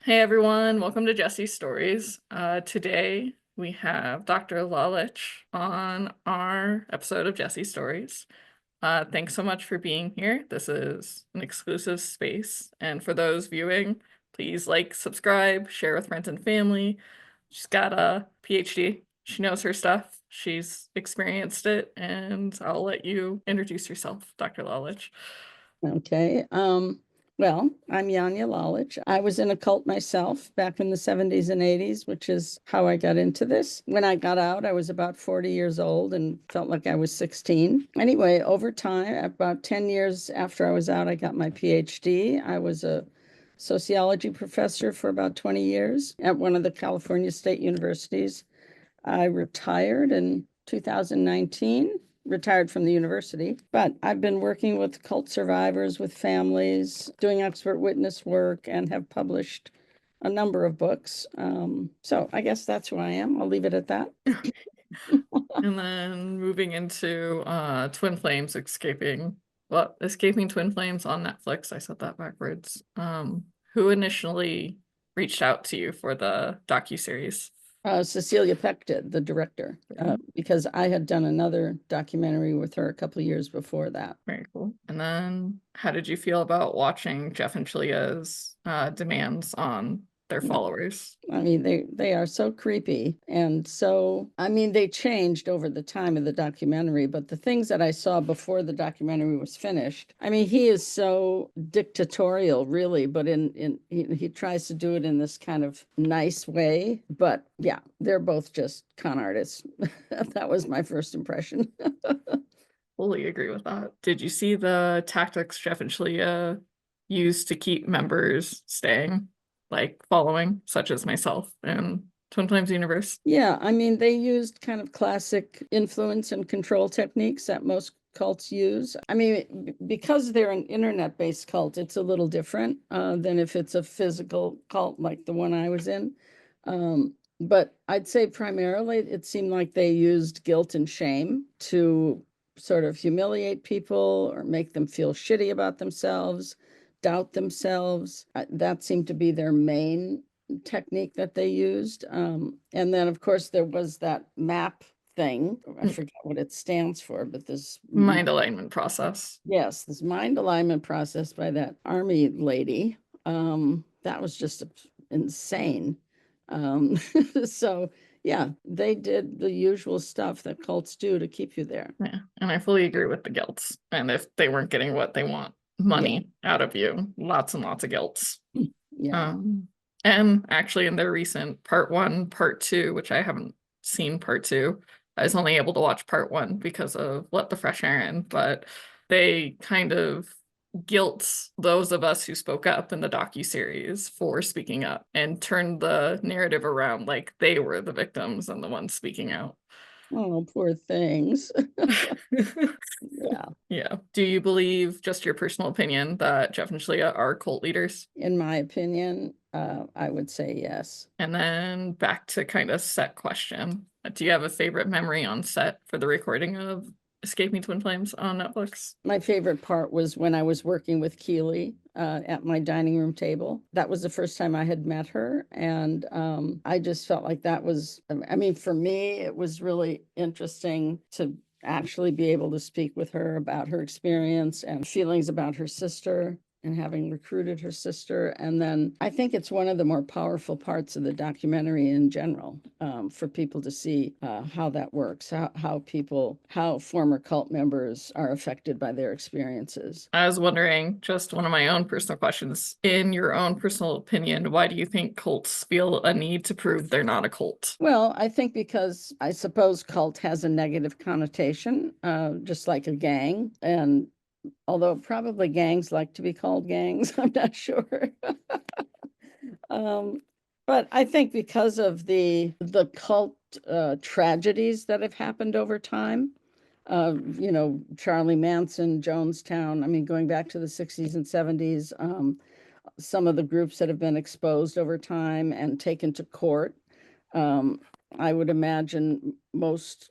Hey everyone, welcome to Jessistories. Today we have Dr. Lalich on our episode of Jessistories. Thanks so much for being here. This is an exclusive space, and for those viewing, please like, subscribe, share with friends and family. She's got a PhD. She knows her stuff. She's experienced it, and I'll let you introduce yourself, Dr. Lalich. Okay. Well, I'm Janja Lalich. I was in a cult myself back in the 70s and 80s, which is how I got into this. When I got out, I was about 40 years old and felt like I was 16. Anyway, over time, about 10 years after I was out, I got my PhD. I was a sociology professor for about 20 years at one of the California state universities. I retired in 2019, retired from the university, but I've been working with cult survivors, with families, doing expert witness work, and have published a number of books. So I guess that's who I am. I'll leave it at that. And then moving into Twin Flames Escaping Twin Flames on Netflix. I said that backwards. Who initially reached out to you for the docu-series? Cecilia Peck did, the director, because I had done another documentary with her a couple of years before that. Very cool. And then how did you feel about watching Jeff and Chilia's demands on their followers? I mean, they are so creepy. And so, I mean, they changed over the time of the documentary, but the things that I saw before the documentary was finished, I mean, he is so dictatorial, really, but he tries to do it in this kind of nice way. But yeah, they're both just con artists. That was my first impression. Fully agree with that. Did you see the tactics Jeff and Chilia used to keep members staying, like following, such as myself and Twin Flames Universe? Yeah, I mean, they used kind of classic influence and control techniques that most cults use. I mean, because they're an internet-based cult, it's a little different than if it's a physical cult like the one I was in. But I'd say primarily it seemed like they used guilt and shame to sort of humiliate people or make them feel shitty about themselves, doubt themselves. That seemed to be their main technique that they used. And then, of course, there was that map thing. I forgot what it stands for, but this Mind alignment process. yes, this mind alignment process by that army lady. That was just insane. So yeah, they did the usual stuff that cults do to keep you there. Yeah, and I fully agree with the guilt. And if they weren't getting what they want, money out of you, lots and lots of guilts. Yeah. And actually in their recent part one, part two, which I haven't seen part two, I was only able to watch part one because of Let the Fresh Air In, but they kind of guilt those of us who spoke up in the docu-series for speaking up and turned the narrative around like they were the victims and the ones speaking out. Oh, poor things. Yeah. Yeah. Do you believe, just your personal opinion, that Jeff and Shalia are cult leaders? In my opinion, I would say yes. And then back to kind of set question. Do you have a favorite memory on set for the recording of Escaping Twin Flames on Netflix? My favorite part was when I was working with Keely at my dining room table. That was the first time I had met her. And I just felt like that was, I mean, for me, it was really interesting to actually be able to speak with her about her experience and feelings about her sister and having recruited her sister. And then I think it's one of the more powerful parts of the documentary in general, for people to see how that works, how former cult members are affected by their experiences. I was wondering, just one of my own personal questions. In your own personal opinion, why do you think cults feel a need to prove they're not a cult? Well, I think because I suppose cult has a negative connotation, just like a gang. And although probably gangs like to be called gangs, I'm not sure. But I think because of the cult tragedies that have happened over time, Charlie Manson, Jonestown, I mean, going back to the 60s and 70s, some of the groups that have been exposed over time and taken to court. I would imagine most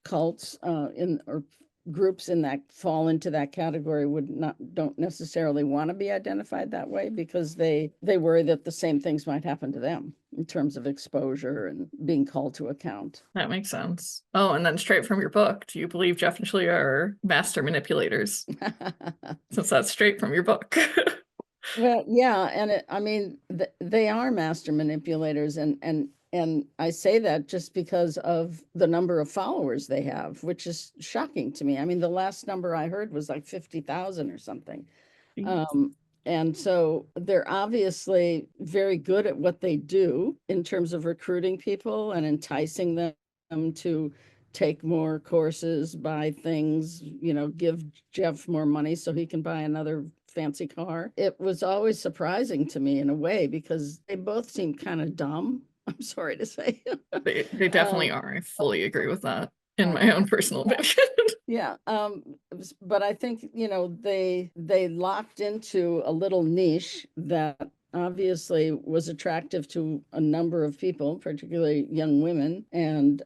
cults or groups in that fall into that category don't necessarily want to be identified that way because they worry that the same things might happen to them in terms of exposure and being called to account. That makes sense. Oh, and then straight from your book, do you believe Jeff and Julia are master manipulators? Since that's straight from your book. Well, yeah, and I mean, they are master manipulators, and I say that just because of the number of followers they have, which is shocking to me. I mean, the last number I heard was like 50,000 or something. Um, and so they're obviously very good at what they do in terms of recruiting people and enticing them to take more courses, buy things, give Jeff more money so he can buy another fancy car. It was always surprising to me in a way because they both seem kind of dumb. I'm sorry to say. They definitely Um, are. I fully agree with that in uh, my own personal yeah. opinion. Yeah, but I think, they locked into a little niche that obviously was attractive to a number of people, particularly young women, and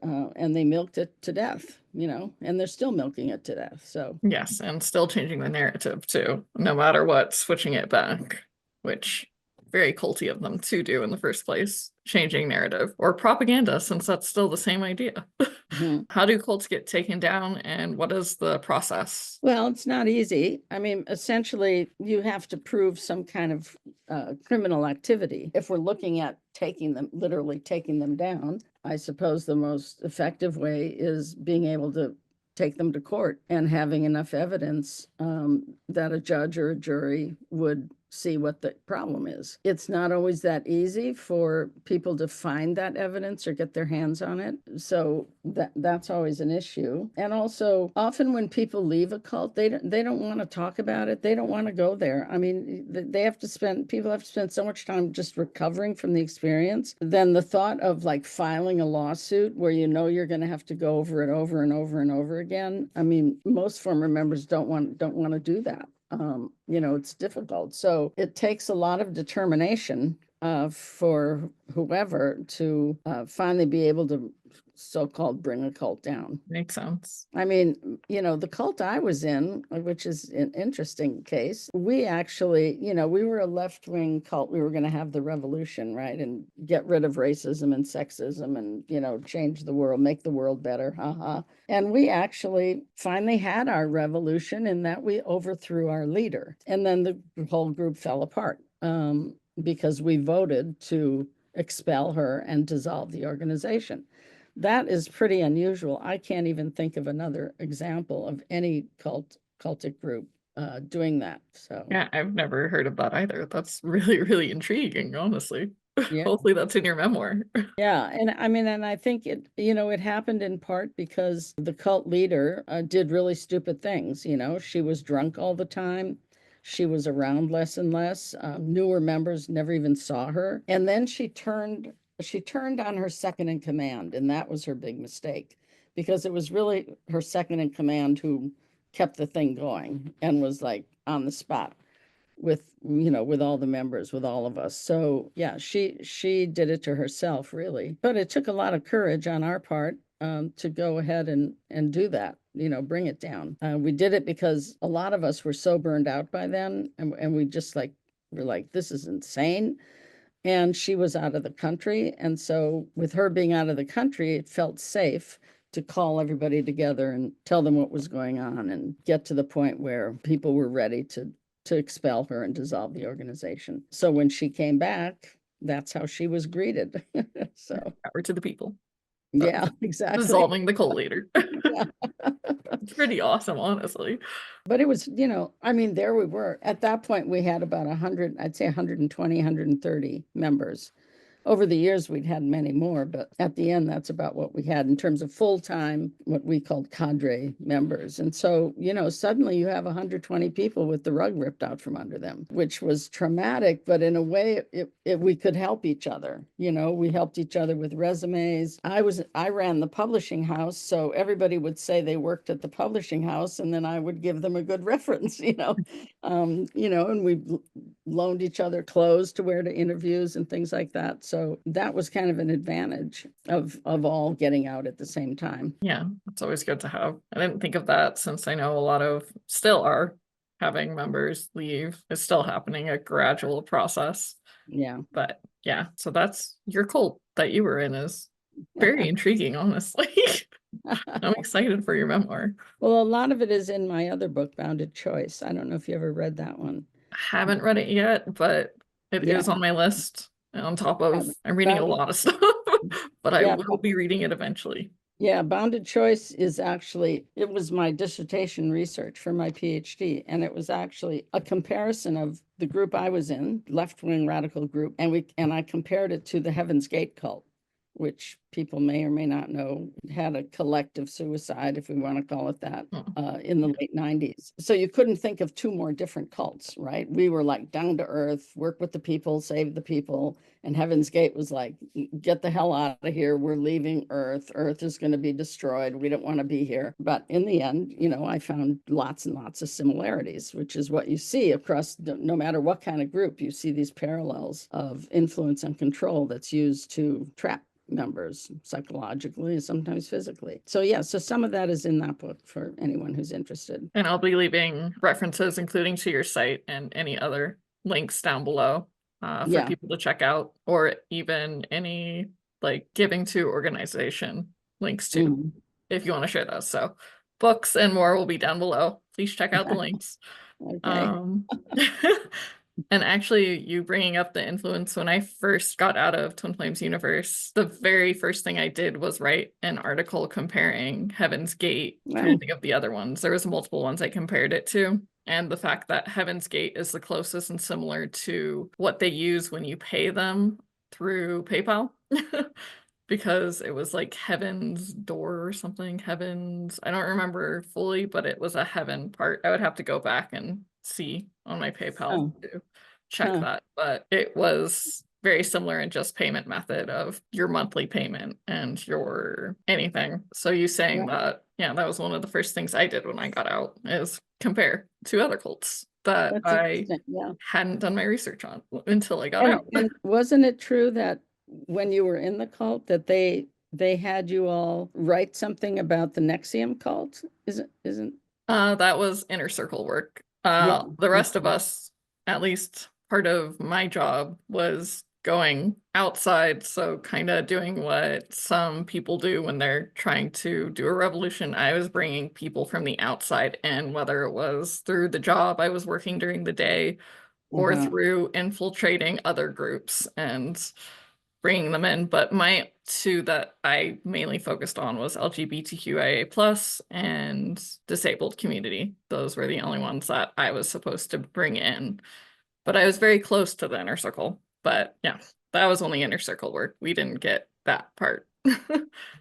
they milked it to death, and they're still milking it to death. So, Yes, and still changing the narrative too, no matter what, switching it back, which very culty of them to do in the first place, changing narrative or propaganda, since that's still the same idea. mhm. How do cults get taken down and what is the process? Well, it's not easy. I mean, essentially, you have to prove some kind of criminal activity. If we're looking at literally taking them down, I suppose the most effective way is being able to take them to court and having enough evidence that a judge or a jury would see what the problem is. It's not always that easy for people to find that evidence or get their hands on it. So that's always an issue. And also, often when people leave a cult, they don't want to talk about it. They don't want to go there. I mean, people have to spend so much time just recovering from the experience. Then the thought of like filing a lawsuit where you're going to have to go over it over and over and over again. I mean, most former members don't want to do that. It's difficult. So it takes a lot of determination for whoever to finally be able to so-called bring a cult down. Makes sense. I mean, the cult I was in, which is an interesting case, we actually, we were a left-wing cult. We were going to have the revolution, right? And get rid of racism and sexism and, change the world, make the world better. Haha. And we actually finally had our revolution in that we overthrew our leader. And then the whole group fell apart because we voted to expel her and dissolve the organization. That is pretty unusual. I can't even think of another example of any cultic group doing that. So Yeah, I've never heard of that either. That's really, really intriguing, honestly. yeah. Hopefully that's in your memoir. Yeah, and I mean, and I think it happened in part because the cult leader did really stupid things. She was drunk all the time. She was around less and less. Newer members never even saw her. And then she turned on her second in command, and that was her big mistake because it was really her second in command who kept the thing going and was like on the spot with all the members, with all of us. So yeah, she did it to herself, really. But it took a lot of courage on our part to go ahead and do that, bring it down. We did it because a lot of us were so burned out by then, and we just we're like, this is insane. And she was out of the country. And so with her being out of the country, it felt safe to call everybody together and tell them what was going on and get to the point where people were ready to expel her and dissolve the organization. So when she came back, that's how she was greeted. So Power to the people. yeah, exactly. Dissolving the cult leader. Yeah. It's pretty awesome, honestly. But it was, I mean, there we were. At that point, we had about 100, I'd say 120, 130 members. Over the years, we'd had many more, but at the end, that's about what we had in terms of full-time, what we called cadre members. And so, suddenly you have 120 people with the rug ripped out from under them, which was traumatic, but in a way, we could help each other. We helped each other with resumes. I ran the publishing house, so everybody would say they worked at the publishing house, and then I would give them a good reference, and we loaned each other clothes to wear to interviews and things like that. So So that was kind of an advantage of all getting out at the same time. Yeah, it's always good to have. I didn't think of that since I know a lot of still are having members leave. It's still happening, a gradual process. Yeah. But yeah, so that's your cult that you were in is very intriguing, honestly. I'm excited for your memoir. Well, a lot of it is in my other book, Bounded Choice. I don't know if you ever read that one. I haven't read it yet, but it Yeah. is on my list. On top of, I'm reading a Bounded, lot of stuff, but I yeah, will be reading it eventually. yeah, Bounded Choice is actually, it was my dissertation research for my PhD, and it was actually a comparison of the group I was in, left-wing radical group, and I compared it to the Heaven's Gate cult, which people may or may not know had a collective suicide, if we want to call it that, in the late 90s. So you couldn't think of two more different cults, right? We were like down to earth, work with the people, save the people. And Heaven's Gate was like, get the hell out of here. We're leaving Earth. Earth is going to be destroyed. We don't want to be here. But in the end, I found lots and lots of similarities, which is what you see across, no matter what kind of group, you see these parallels of influence and control that's used to trap members psychologically and sometimes physically. So yeah, so some of that is in that book for anyone who's interested. And I'll be leaving references, including to your site and any other links down below for Yeah. people to check out, or even any like giving to organization links too, Mhm. if you want to share those. So books and more will be down below. Please check out the links. Okay. Um, and actually, you bringing up the influence, when I first got out of Twin Flames universe, the very first thing I did was write an article comparing Heaven's Gate. Trying to Well, think of the other ones. There was multiple ones I compared it to. And the fact that Heaven's Gate is the closest and similar to what they use when you pay them through PayPal. Because it was like Heaven's Door or something. Heaven's, I don't remember fully, but it was a heaven part. I would have to go back and see on my PayPal oh, to check huh. that. But it was very similar in just payment method of your monthly payment and your anything. So you saying Right. that, yeah, that was one of the first things I did when I got out is compare to other cults that That's I interesting. Yeah. hadn't done my research on until I got And out. and wasn't it true that when you were in the cult that they had you all write something about the Nexium cult? Isn't That was inner circle work. yeah. The rest of Okay. us, at least part of my job, was going outside, so kind of doing what some people do when they're trying to do a revolution. I was bringing people from the outside in, whether it was through the job I was working during the day or Uh-huh. through infiltrating other groups and bringing them in. But my two that I mainly focused on was LGBTQIA plus and disabled community. Those were the only ones that I was supposed to bring in. But I was very close to the inner circle. But yeah, that was only inner circle work. We didn't get that part.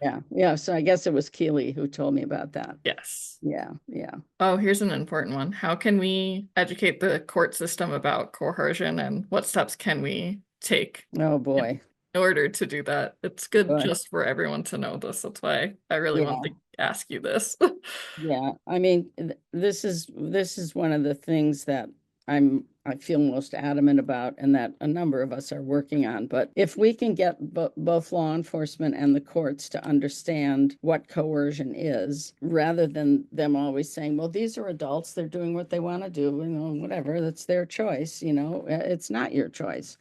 Yeah. Yeah. So I guess it was Keeley who told me about that. Yes. Yeah. Yeah. Oh, here's an important one. How can we educate the court system about coercion and what steps can we take Oh in boy. order to do that? It's good Boy. just for everyone to know this. That's why I really want Yeah. to ask you this. Yeah, I mean, this is one of the things that I feel most adamant about, and that a number of us are working on. But if we can get both law enforcement and the courts to understand what coercion is, rather than them always saying, "Well, these are adults; they're doing what they want to do, whatever, that's their choice." It's not your choice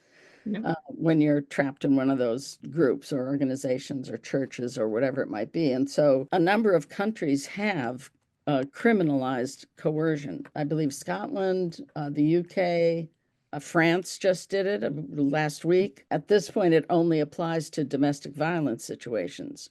Yeah. when you're trapped in one of those groups or organizations or churches or whatever it might be. And so a number of countries have criminalized coercion. I believe Scotland, the UK, France just did it last week. At this point, it only applies to domestic violence situations.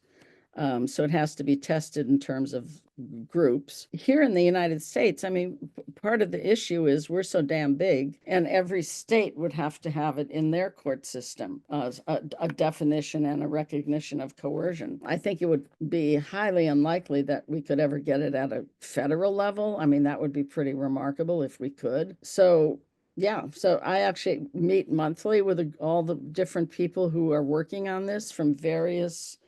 So it has to be tested in terms of groups. Here in the United States, I mean, part of the issue is we're so damn big, and every state would have to have it in their court system, a definition and a recognition of coercion. I think it would be highly unlikely that we could ever get it at a federal level. I mean, that would be pretty remarkable if we could. So yeah, so I actually meet monthly with all the different people who are working on this from various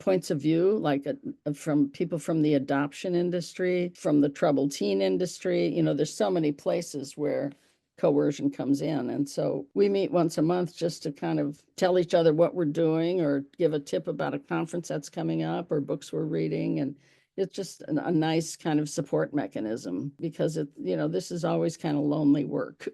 points of view, like from people from the adoption industry, from the troubled teen industry. There's so many places where coercion comes in. And so we meet once a month just to kind of tell each other what we're doing or give a tip about a conference that's coming up or books we're reading. And it's just a nice kind of support mechanism because this is always kind of lonely work.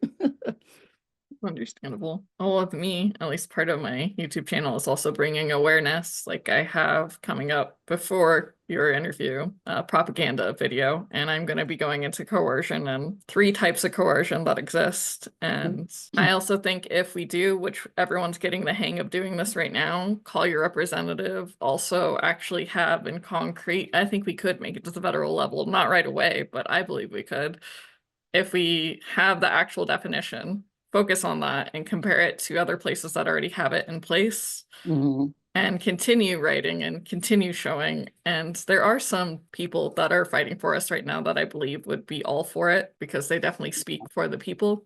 Understandable. Well, with me, at least part of my YouTube channel is also bringing awareness. Like I have coming up before your interview, a propaganda video, and I'm going to be going into coercion and 3 types of coercion that exist. And I also think if we do, which everyone's getting the hang of doing this right now, call your representative, also actually have in concrete, I think we could make it to the federal level, not right away, but I believe we could. If we have the actual definition, focus on that and compare it to other places that already have it in place Mhm. and continue writing and continue showing. And there are some people that are fighting for us right now that I believe would be all for it because they definitely speak for the people.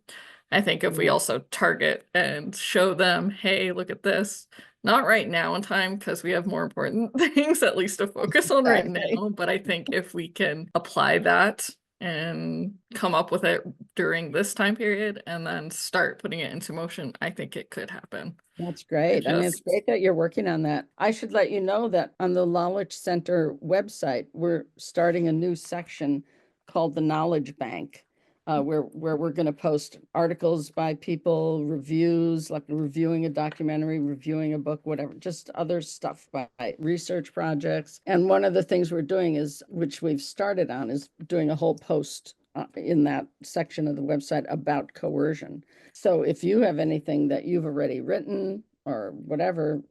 I think if we also target and show them, hey, look at this, not right now in time because we have more important things at least to focus on right Exactly. now. But I think if we can apply that and come up with it during this time period and then start putting it into motion, I think it could happen. That's It great. I mean, it's just, great that you're working on that. I should let you know that on the Lalich Center website, we're starting a new section called the Knowledge Bank, where we're going to post articles by people, reviews, like reviewing a documentary, reviewing a book, whatever, just other stuff by research projects. And one of the things we're doing is, which we've started on, is doing a whole post in that section of the website about coercion. So if you have anything that you've already written or whatever,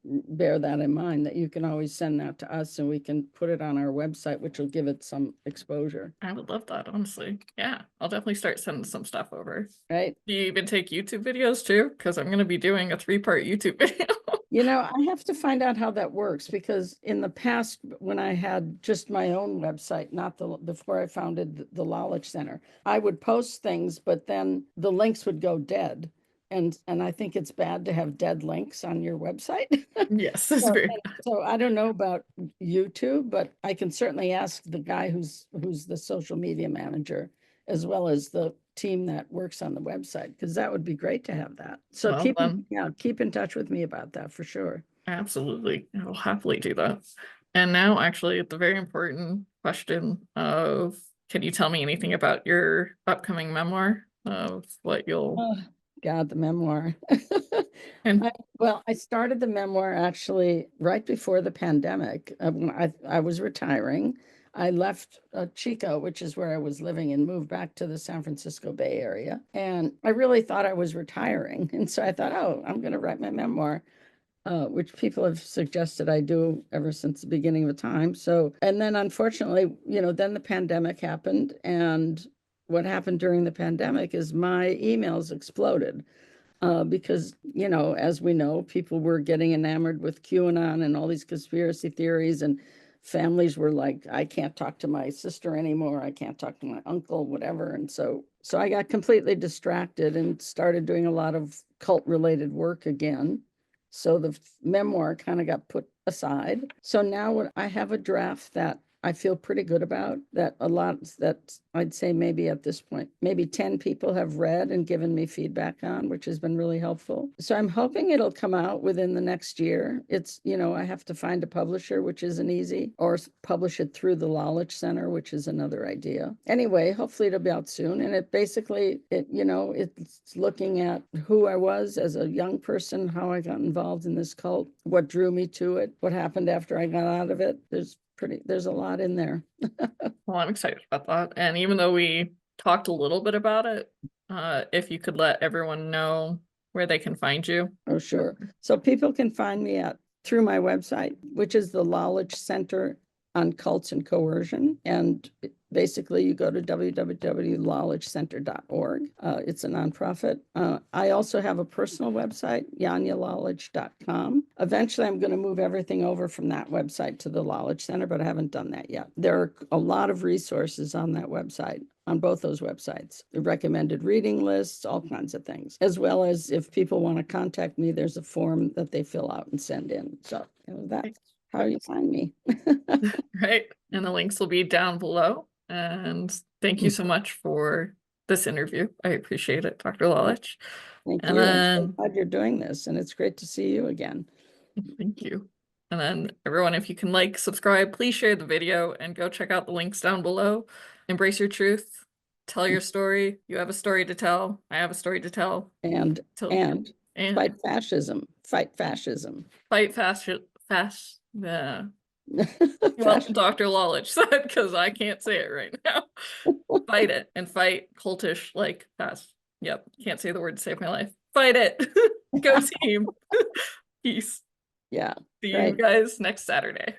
bear that in mind that you can always send that to us and we can put it on our website, which will give it some exposure, I would love that, honestly. Yeah, I'll definitely start sending some stuff over. right? Do you even take YouTube videos too? Because I'm going to be doing a 3-part YouTube video. I have to find out how that works because in the past, when I had just my own website, not before I founded the Lalich Center, I would post things, but then the links would go dead. And I think it's bad to have dead links on your website. Yes, it's So, very so I don't know about YouTube, but I can certainly ask the guy who's the social media manager, as well as the team that works on the website, because that would be great to have that. So well then. keep in touch with me about that for sure. Absolutely. I will happily do that. And now, actually, the very important question of can you tell me anything about your upcoming memoir of what you'll Oh, God, the memoir. and I started the memoir actually right before the pandemic. When I was retiring. I left Chico, which is where I was living, and moved back to the San Francisco Bay Area. And I really thought I was retiring. And so I thought, oh, I'm going to write my memoir, which people have suggested I do ever since the beginning of time. So, and then unfortunately, then the pandemic happened. And what happened during the pandemic is my emails exploded because, as we know, people were getting enamored with QAnon and all these conspiracy theories, and families were like, I can't talk to my sister anymore. I can't talk to my uncle, whatever. And so I got completely distracted and started doing a lot of cult related work again. So the memoir kind of got put aside. So now I have a draft that I feel pretty good about, that I'd say maybe at this point, maybe 10 people have read and given me feedback on, which has been really helpful. So I'm hoping it'll come out within the next year. It's, I have to find a publisher, which isn't easy, or publish it through the Lalich Center, which is another idea. Anyway, hopefully it'll be out soon. And it's looking at who I was as a young person, how I got involved in this cult, what drew me to it, what happened after I got out of it. There's a lot in there. well, I'm excited about that. And even though we talked a little bit about it, if you could let everyone know where they can find you. Oh, sure. So people can find me through my website, which is the Lalich Center on Cults and Coercion. And basically you go to www.lalichcenter.org. It's a nonprofit. I also have a personal website, yanyalalich.com. Eventually I'm going to move everything over from that website to the Lalich Center, but I haven't done that yet. There are a lot of resources on that website, on both those websites, the recommended reading lists, all kinds of things, as well as if people want to contact me, there's a form that they fill out and send in. So that's how you find me. Right. And the links will be down below. And thank you so much for this interview. I appreciate it, Dr. Lalich. Thank And you. I'm so then, glad you're doing this, and it's great to see you again. thank you. And then everyone, if you can like, subscribe, please share the video and go check out the links down below. Embrace your truth. Tell your story. You have a story to tell. I have a story to tell. And Till and and fight fascism. Fight fascism. fight fast. Yeah. Well, Fascism. Dr. Lalich said, because I can't say it right now. Fight it and fight cultish like fast. Yep. Can't say the word to save my life. Fight it. Go team. Peace. Yeah. See you Right. guys next Saturday.